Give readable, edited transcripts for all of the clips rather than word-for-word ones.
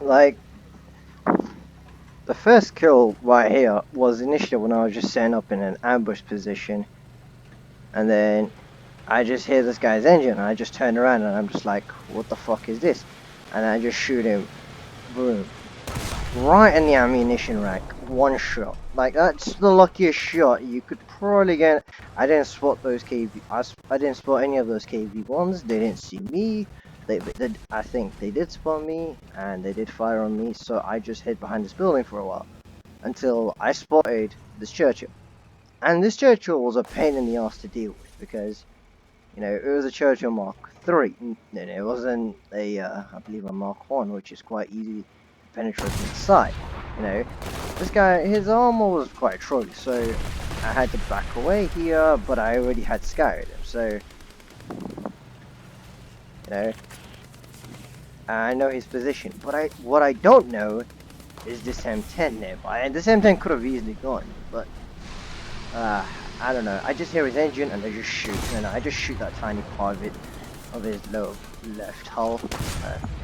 Like, the first kill right here was initially when I was just setting up in an ambush position, and then I just hear this guy's engine, and I just turn around and I'm just like, what the fuck is this? And I just shoot him, boom, right in the ammunition rack, one shot. Like, that's the luckiest shot you could probably get. I didn't spot those I didn't spot any of those KV1s. They didn't see me. I think they did spot me, and they did fire on me, so I just hid behind this building for a while until I spotted this Churchill. And this Churchill was a pain in the ass to deal with because, it was a Churchill Mark III. And it wasn't I believe a Mark 1, which is quite easy to penetrate from the side. This guy, his armor was quite trolly, so I had to back away here, but I already had scouted him, so, I know his position. But what I don't know is this M10 nearby, and this M10 could have easily gone, but I don't know. I just hear his engine and I just shoot, and I just shoot that tiny part of his lower left hull.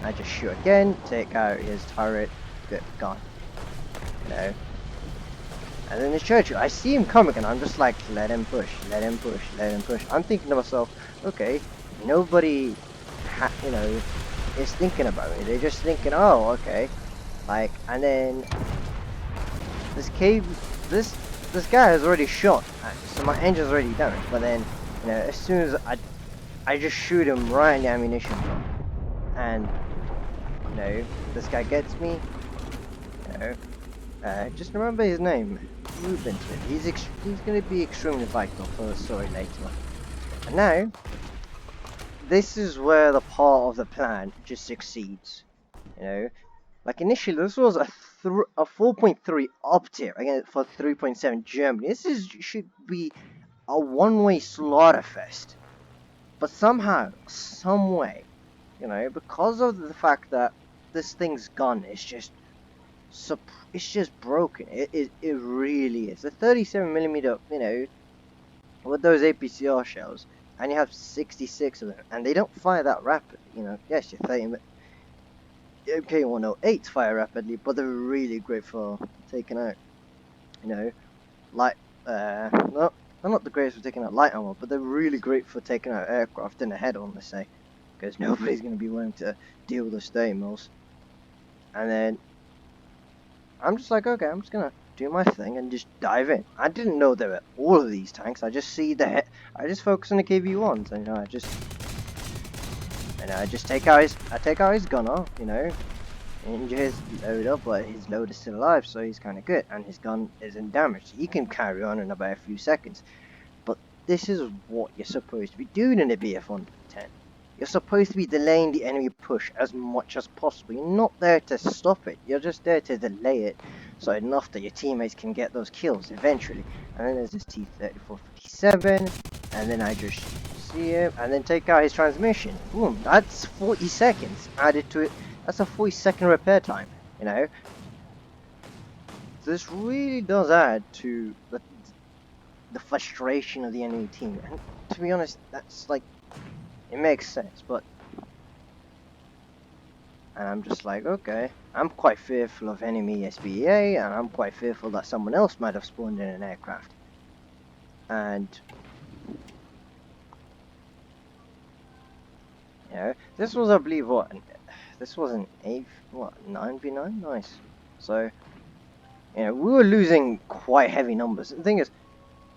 I just shoot again, take out his turret, good, gone. And then this Churchill, I see him coming, and I'm just like, let him push, let him push, let him push. I'm thinking to myself, okay, nobody, is thinking about me. They're just thinking, oh, okay, like, and then this guy has already shot, so my engine's already damaged. But then, as soon as I just shoot him right in the ammunition block, and this guy gets me. Just remember his name, Ruben. He's gonna be extremely vital for the story later. And now, this is where the part of the plan just succeeds. Like initially, this was a 4.3 up tier again for 3.7 Germany. Should be a one-way slaughter fest, but somehow, some way, because of the fact that this thing's gun is just it's just broken. It really is. The 37mm, with those APCR shells, and you have 66 of them, and they don't fire that rapidly. Yes, you're 30. MK108 fire rapidly, but they're really great for taking out, light, no, they're not the greatest for taking out light armor, but they're really great for taking out aircraft in the head-on, let's say, because nobody's going to be willing to deal with the stay mills. And then, I'm just like, okay, I'm just going to do my thing and just dive in. I didn't know there were all of these tanks. I just see I just focus on the KV1s, and I just take out his gunner, injure his loader, but his load is still alive, so he's kind of good, and his gun isn't damaged. He can carry on in about a few seconds. But this is what you're supposed to be doing in a BF-110. You're supposed to be delaying the enemy push as much as possible. You're not there to stop it. You're just there to delay it, so enough that your teammates can get those kills eventually. And then there's this T-34-57, and then I just see him, and then take out his transmission. Boom, that's 40 seconds added to it. That's a 40-second repair time, This really does add to the frustration of the enemy team. And to be honest, that's like, it makes sense, and I'm just like, okay, I'm quite fearful of enemy SBA, and I'm quite fearful that someone else might have spawned in an aircraft. And, this was, I believe, this was an 9v9? Nice. So, we were losing quite heavy numbers. The thing is,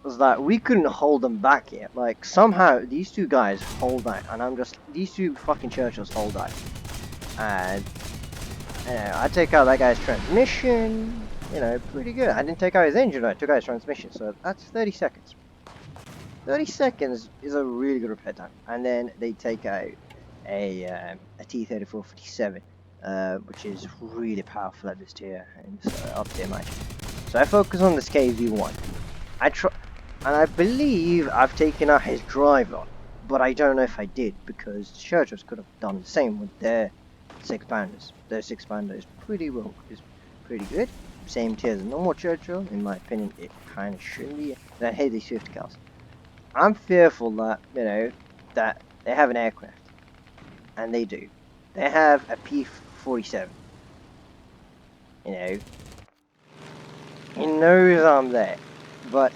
was that we couldn't hold them back yet. Like, somehow, these two guys hold out, and these two fucking Churchills hold out. And, I take out that guy's transmission, pretty good. I didn't take out his engine, I took out his transmission, so that's 30 seconds. 30 seconds is a really good repair time. And then they take out a T-34-57, which is really powerful at this tier, in this up tier match. So I focus on this KV-1. And I believe I've taken out his driver, but I don't know if I did, because the Churchills could have done the same with their 6-pounders. Their 6-pounder is pretty good. Same tier as a normal Churchill, in my opinion. It kind of shouldn't be. And I hate these 50 cals. I'm fearful that, that they have an aircraft. And they do. They have a P-47. You know, he knows I'm there, but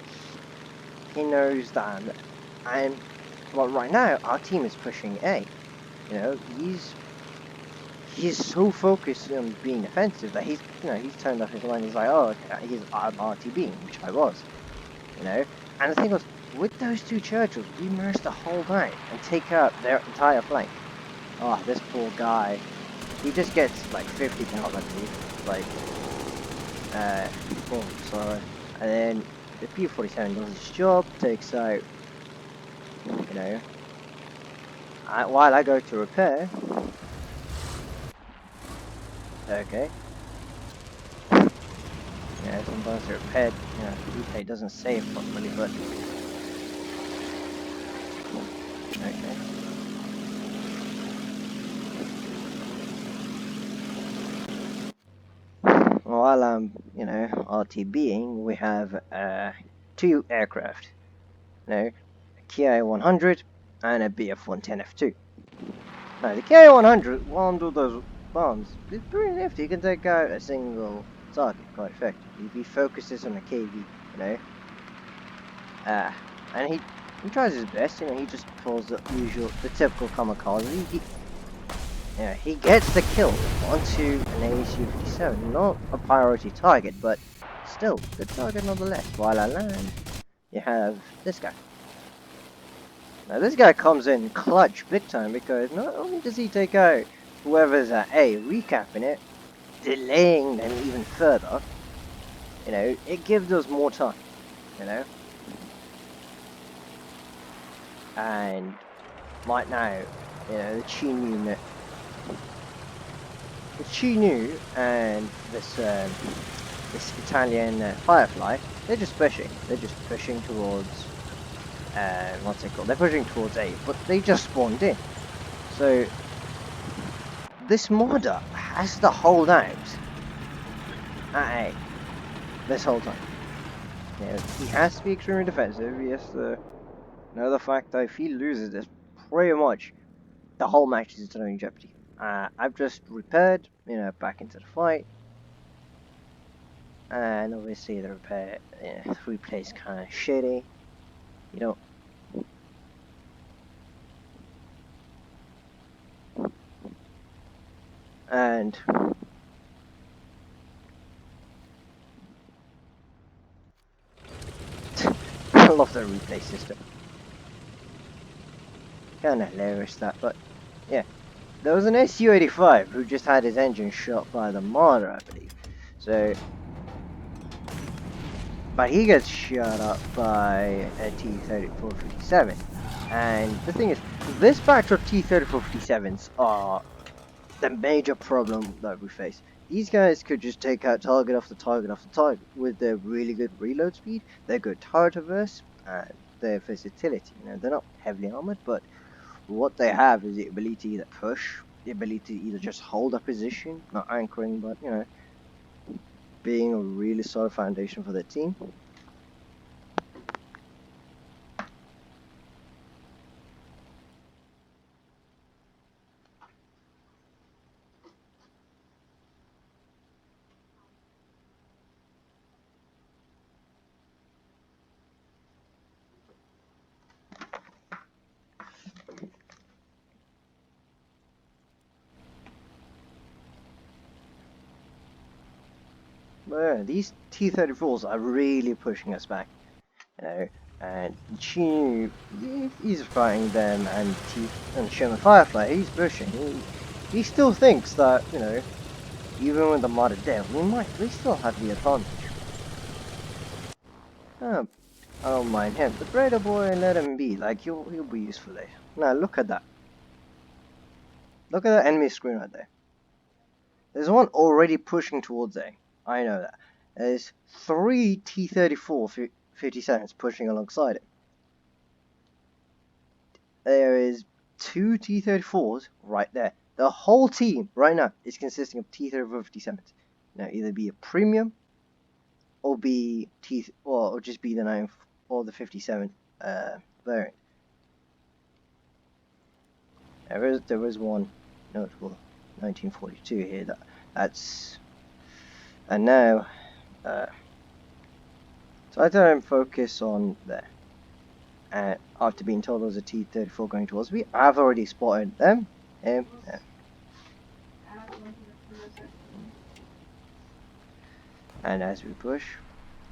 he knows that I'm there. And well, right now our team is pushing A. You know, he's so focused on being offensive that he's turned off his line. He's like, oh, I'm RTB, which I was. You know, and the thing was, with those two Churchills, we managed to hold out and take out their entire flank. Oh, this poor guy. He just gets like 50 cows, I believe. Like, oh, sorry. And then the P-47 does its job, takes out, you know, while I go to repair. Okay. Yeah, sometimes the repair, you know, replay doesn't save properly, but okay. While I'm, you know, RTBing, we have two aircraft. You know, a KI-100 and a BF-110F2. Now, the KI-100, one of those bombs, is pretty nifty. You can take out a single target quite effectively. He focuses on a KV, you know. And he tries his best, you know, he just pulls the typical kamikaze. He gets the kill onto an ASU-57. Not a priority target, but still, good target nonetheless. While I land, you have this guy. Now this guy comes in clutch big time because not only does he take out whoever's at A, recapping it, delaying them even further, you know, it gives us more time, you know. And right now, you know, the Chinu and this Italian Firefly, they're just pushing. They're just pushing towards what's it called? They're pushing towards A, but they just spawned in. So this modder has to hold out at A this whole time. You know, he has to be extremely defensive. He has to know the fact that if he loses this, pretty much the whole match is in jeopardy. I've just repaired, you know, back into the fight, and obviously the repair, replay is kind of shitty. You know, and I love the replay system. Kind of hilarious that, but yeah. There was an SU-85 who just had his engine shot by the mortar, I believe. So, but he gets shot up by a T-3457. And the thing is, this batch of T-3457s are the major problem that we face. These guys could just take out target after target after target with their really good reload speed, their good turret averse, and their versatility. You know, they're not heavily armored, but what they have is the ability to either push, the ability to either just hold a position, not anchoring, but, you know, being a really solid foundation for their team. But yeah, these T-34s are really pushing us back, you know, and Chinu, he's fighting them, and Sherman Firefly, he's pushing. He still thinks that, you know, even with the modded dev, we still have the advantage. Oh, I don't mind him. The Raider boy, let him be. Like, he'll be useful there. Now, look at that. Look at that enemy screen right there. There's one already pushing towards A. I know that. There's 3 T-34 57s pushing alongside it. There is 2 T-34s right there. The whole team right now is consisting of T-34 57s. Now, either be a premium or be or just be the 9 or the 57 variant. There was one notable 1942 here that's And now, so I don't focus on there. And after being told there was a T-34 going towards me, I've already spotted them. And as we push,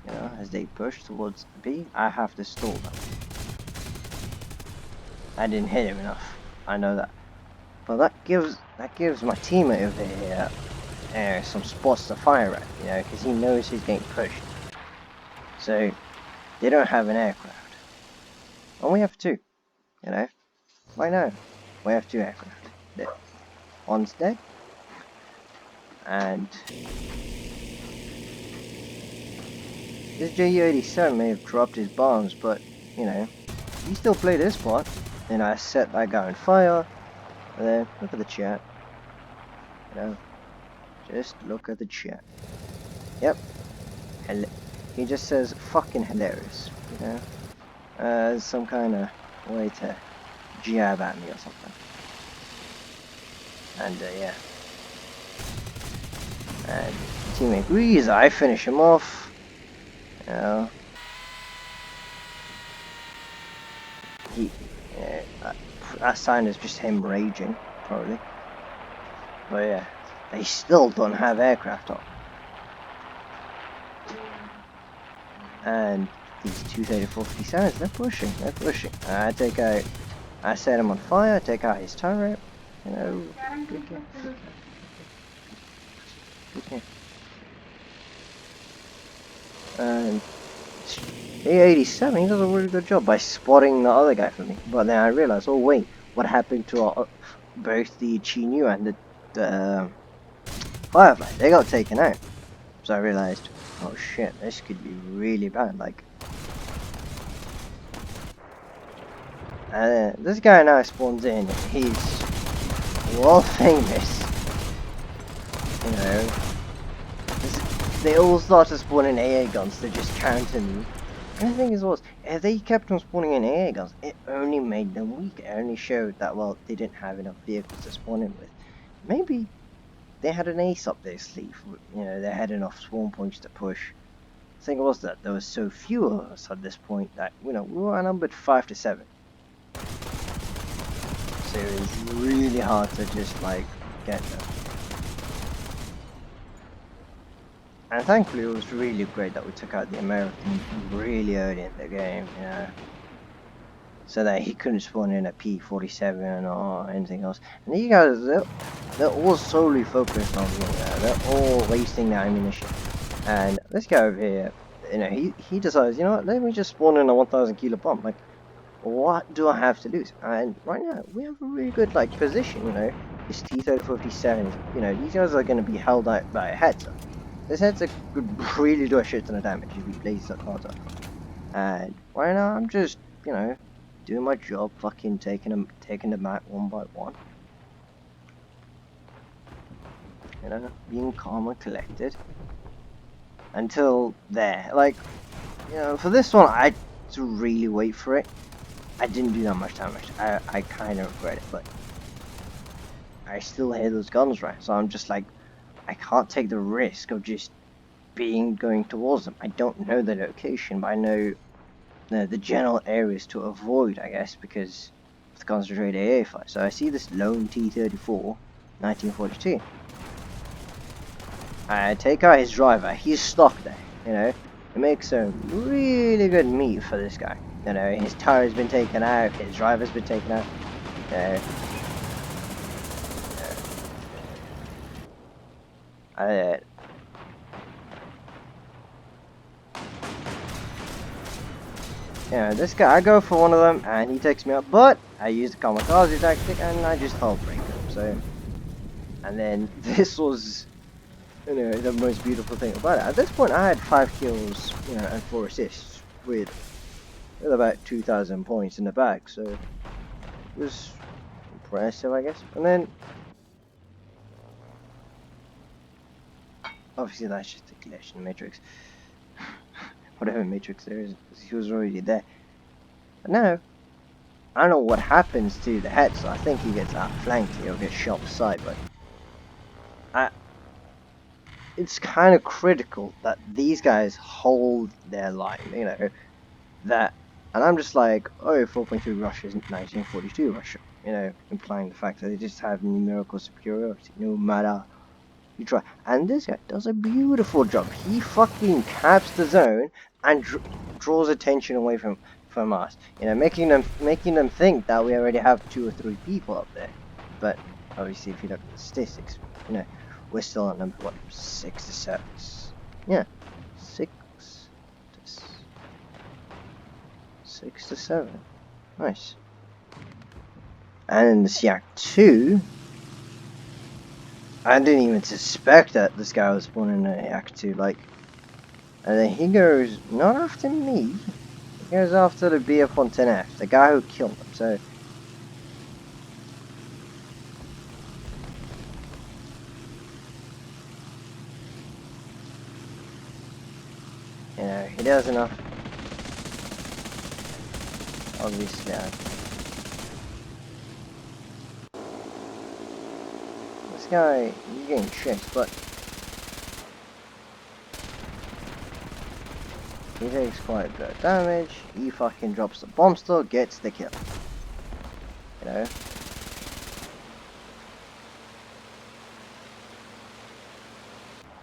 you know, as they push towards B, I have to stall them. I didn't hit him enough. I know that, but that gives my teammate over here some spots to fire at, you know, because he knows he's getting pushed. So they don't have an aircraft, and we have two. You know, why not? We have two aircraft. One's dead, and this Ju-87 may have dropped his bombs, but you know, he still played his part. And I set that guy on fire. And then look at the chat. You know, just look at the chat. Yep. He just says fucking hilarious. You know, as some kind of way to jab at me or something. And yeah. And teammate agrees. I finish him off. You know. That sign is just him raging, probably. But yeah, they still don't have aircraft on. And these 234-57s, they're pushing. I set him on fire, take out his turret. You know, good game. And A87, he does a really good job by spotting the other guy for me. But then I realized, oh wait, what happened to both the Chinyu and the Firefly? They got taken out. So I realized, oh shit, this could be really bad. Like, this guy now spawns in. He's world famous. You know, they all started spawning AA guns to just counter me. And the thing is, if they kept on spawning in AA guns, it only made them weak. It only showed that, well, they didn't have enough vehicles to spawn in with. Maybe they had an ace up their sleeve. You know, they had enough spawn points to push. The thing was that there was so few of us at this point that, you know, we were outnumbered 5 to 7. So it was really hard to just, like, get them. And thankfully it was really great that we took out the American really early in the game, you know. So that he couldn't spawn in a P-47 or anything else. And these guys, they're all solely focused on me, you know. They're all wasting their ammunition. And this guy over here, you know, he decides, you know what, let me just spawn in a 1,000 kilo bomb. Like, what do I have to lose? And right now, we have a really good, like, position, you know. This T-30-57, you know, these guys are going to be held out by a headset. This headset could really do a shit ton of damage if he plays that cards up. And right now, I'm just, you know, doing my job, fucking taking them out one by one. You know, being calm and collected. Until there. Like, you know, for this one, I had to really wait for it. I didn't do that much damage. I kind of regret it, but I still hear those guns, right? So I'm just like, I can't take the risk of just going towards them. I don't know the location, but I know the general areas to avoid, I guess, because of the concentrated AA fight. So I see this lone T-34, 1942. I take out his driver. He's stuck there, you know. It makes some really good meat for this guy. You know, his tire's been taken out, his driver's been taken out. You know. Yeah, this guy, I go for one of them and he takes me out, but I use the kamikaze tactic and I just hull break him. So, and then this was, you know, the most beautiful thing about it. At this point, I had 5 kills, you know, and 4 assists with about 2,000 points in the bag. So it was impressive, I guess. And then, obviously, that's just a glitch in Matrix. Whatever Matrix there is, he was already there. But now, I don't know what happens to the head, so I think he gets outflanked, he'll get shot beside, but it's kind of critical that these guys hold their line, you know, that, and I'm just like, oh, 4.2 Russia is 1942 Russia, you know, implying the fact that they just have numerical superiority, no matter you try. And this guy does a beautiful job. He fucking caps the zone and draws attention away from us, you know, making them think that we already have 2 or 3 people up there. But obviously, if you look at the statistics, you know, we're still on number what, 6 to 7. Yeah, 6 to 6 to 7. Nice. And in the Yak 2, I didn't even suspect that this guy was born in a Yak 2. Like, and then he goes not after me. He goes after the BF-110F, the guy who killed him. So, you know, he does enough. Obviously, this guy, he's getting chased, but he takes quite a bit of damage. He fucking drops the bomb still, gets the kill. You know?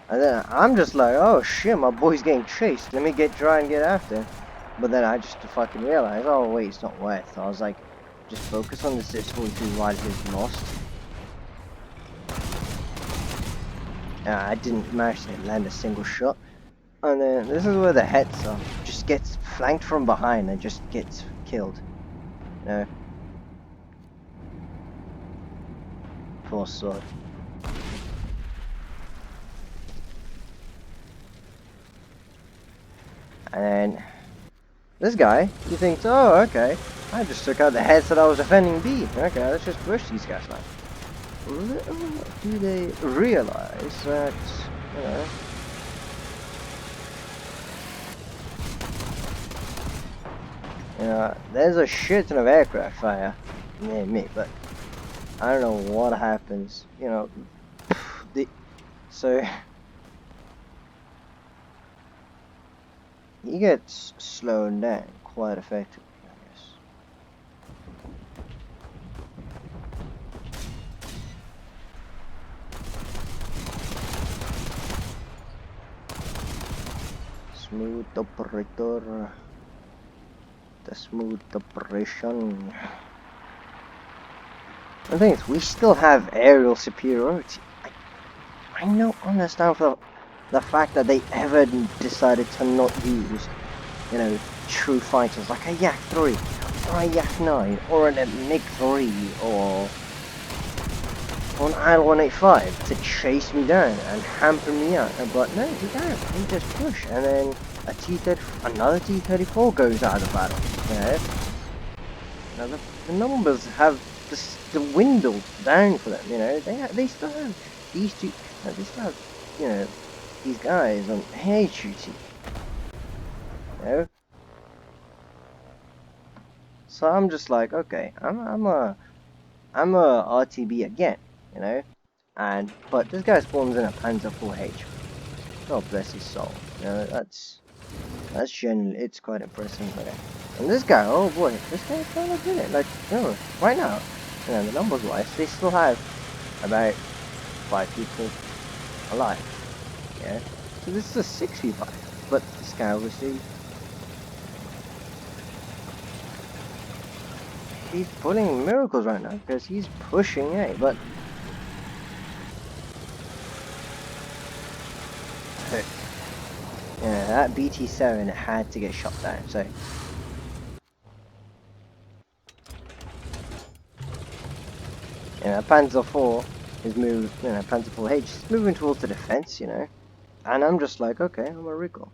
And then I'm just like, oh shit, my boy's getting chased. Let me try and get after him. But then I just fucking realized, oh wait, it's not worth. I was like, just focus on the 642 while he's lost. I didn't manage to land a single shot. And then this is where the heads are. Just gets flanked from behind and just gets killed. You know? Poor sword. And then this guy, he thinks, oh, okay, I just took out the heads that I was defending B. Okay, let's just push these guys now. Little do they realize that, you know, there's a shit ton of aircraft fire near me, but I don't know what happens, you know, so he gets slowed down quite effectively, I guess. Smooth operator. The smooth operation. The thing is, we still have aerial superiority. I don't understand for the fact that they ever decided to not use, you know, true fighters like a Yak 3 or a Yak 9 or a MiG 3 or an IL-185 to chase me down and hamper me out. But no, they don't. They just push, and then another T-34 goes out of battle. You know, now the numbers have dwindled down for them. You know, they still have these two. They still have, you know, these guys on air duty. You know, so I'm just like, okay, I'm a RTB again. You know, but this guy spawns in a Panzer 4H. God bless his soul. You know, that's genuinely, it's quite impressive. Okay. And this guy, oh boy, this guy's kind of good. Like, you know, right now, you know, the numbers wise, they still have about 5 people alive. Yeah. So this is a 6v5. But this guy obviously, he's pulling miracles right now because he's pushing A, but yeah, that BT7 had to get shot down, so you know, Panzer 4 is moved, you know, Panzer 4H is moving towards the defense, you know, and I'm just like, okay, I'm a recall,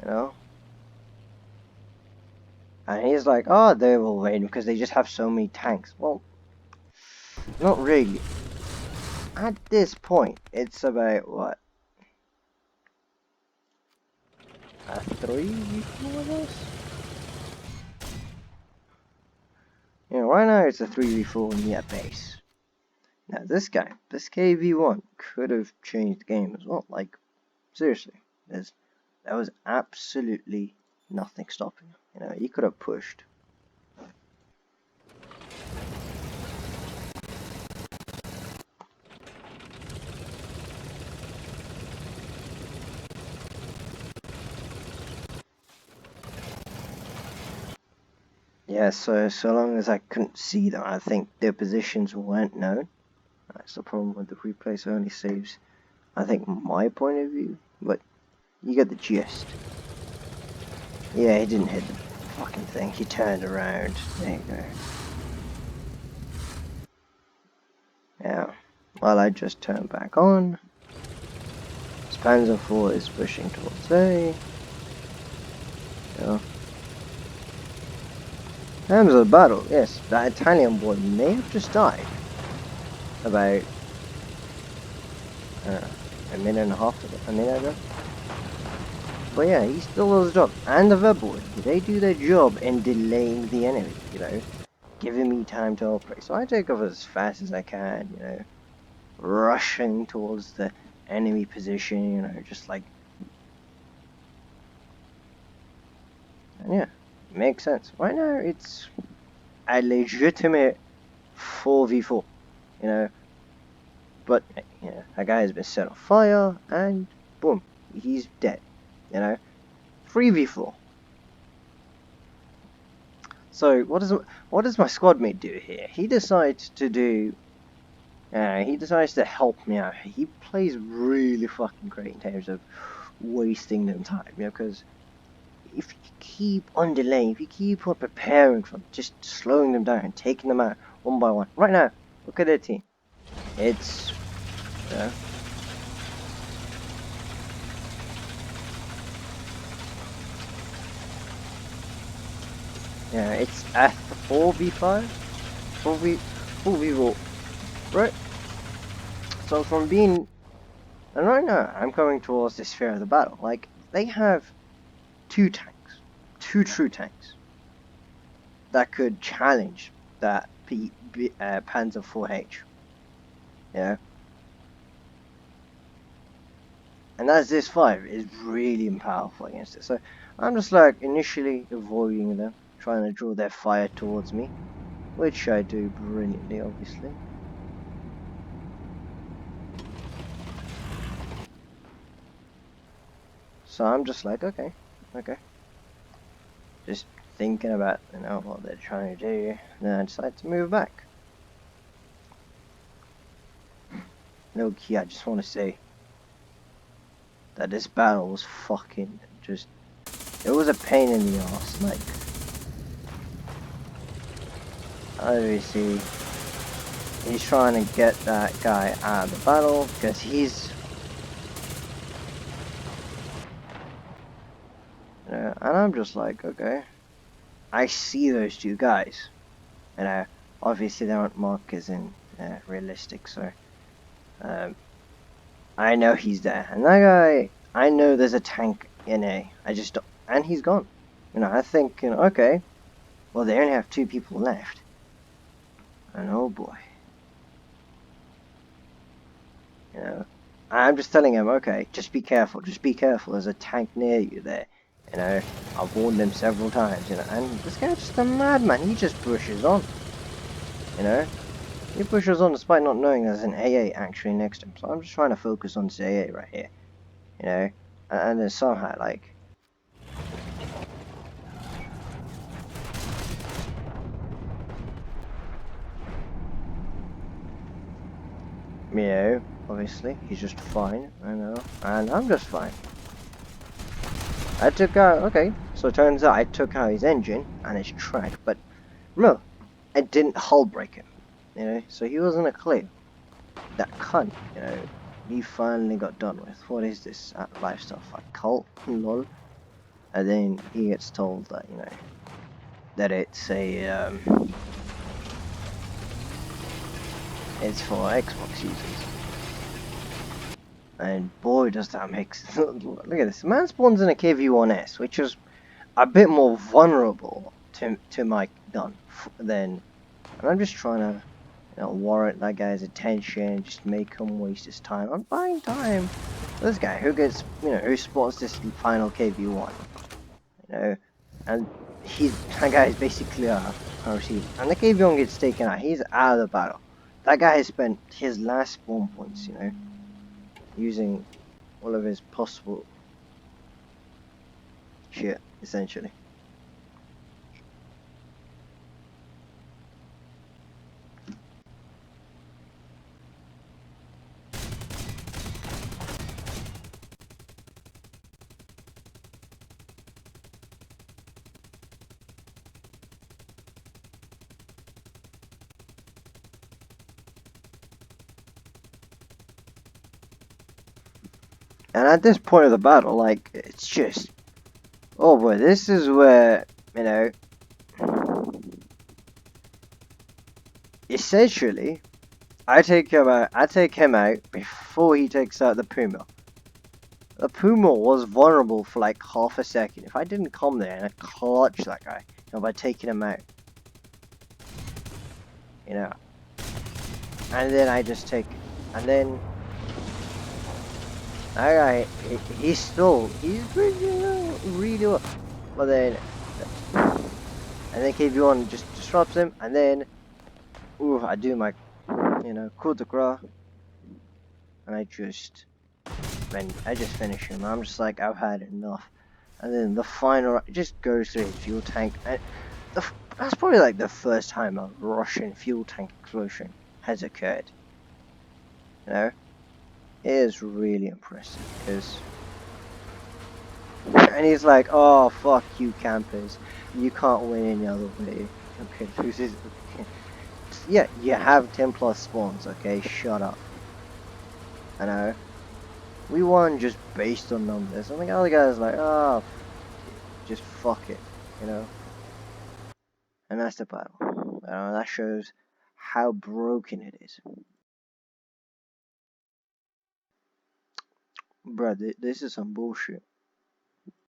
you know, and he's like, oh, they will raid because they just have so many tanks. Well, not really. At this point, it's about what, a 3v4 of us? You know, right now it's a 3v4 near base. Now this KV1 could have changed the game as well. Like, seriously, there was absolutely nothing stopping him. You know, he could have pushed. Yeah, so long as I couldn't see them, I think their positions weren't known. That's the problem with the replay, so it only saves, I think, my point of view, but you get the gist. Yeah, he didn't hit the fucking thing, he turned around. There you go. Yeah, well, I just turned back on. Panzer IV is pushing towards A. Yeah. Terms of the battle, yes, that Italian boy may have just died. About a minute and a half ago, a minute ago. But yeah, he still does the job. And the Rebels, they do their job in delaying the enemy, you know, giving me time to operate. So I take off as fast as I can, you know, rushing towards the enemy position, you know, just like. And yeah, makes sense. Right now, it's a legitimate 4v4, you know. But, you know, that guy has been set on fire, and boom, he's dead, you know. 3v4. So, what does my squad mate do here? He decides to do... he decides to help me out. He plays really fucking great in terms of wasting them time, you know, because if you keep on delaying, if you keep on preparing for them, just slowing them down, taking them out one by one. Right now, look at their team. It's... you know, yeah, it's a 4v5? 4v4, right? So from being... And right now, I'm coming towards the sphere of the battle. Like, they have 2 tanks. 2 true tanks. That could challenge that Panzer IV-H. Yeah? And that ZIS-5 is really powerful against it. So, I'm just like, initially avoiding them. Trying to draw their fire towards me. Which I do brilliantly, obviously. So I'm just like, okay. Just thinking about, you know, what they're trying to do. Then I decide to move back. No key, I just want to say that this battle was fucking just... It was a pain in the ass, like... Obviously, he's trying to get that guy out of the battle, because he's... You know, and I'm just like, okay. I see those 2 guys. You know, obviously they aren't marked as in realistic, so... I know he's there. And that guy, I know there's a tank in A. I just don't... And he's gone. You know, I think, you know, okay. Well, they only have 2 people left. And oh boy. You know, I'm just telling him, okay, just be careful. There's a tank near you there. You know, I've warned him several times, you know. And this guy's just a madman. He just pushes on. You know. He pushes on despite not knowing there's an AA actually next to him. So I'm just trying to focus on this AA right here. You know. And then somehow, like... You know, obviously, he's just fine, I know, and I'm just fine. I took out, okay, so it turns out I took out his engine and his track, but no, I didn't hull break him, you know, so he wasn't a clear. That cunt, you know, he finally got done with. What is this lifestyle fuck cult, lol? And then he gets told that, you know, that it's a, it's for Xbox users. And boy, does that make sense. Look at this. Man spawns in a KV-1S, which is a bit more vulnerable to my gun than... And I'm just trying to warrant that guy's attention, just make him waste his time. I'm buying time. This guy who gets, who spots this final KV1, and that guy is basically a receiver. And the KV1 gets taken out. He's out of the battle. That guy has spent his last spawn points, using all of his possible shit, essentially. And at this point of the battle, like, it's just, oh boy, this is where, essentially, I take him out before he takes out the Puma. The Puma was vulnerable for like half a second. If I didn't come there and I clutch that guy, by taking him out, and then I just take, and then that guy, he's really well, but then, KV1 just disrupts him, and then, I do my, coup de grace, and I just finish him. I'm just like, I've had enough. And then the final just goes through his fuel tank, and that's probably like the first time a Russian fuel tank explosion has occurred. It is really impressive because, and he's like, oh fuck you campers, you can't win any other way. Okay, yeah, you have 10 plus spawns. Okay, shut up. I know. We won just based on numbers. And the other guy's like, oh, just fuck it, And that's the battle. That shows how broken it is. Bruh, this is some bullshit.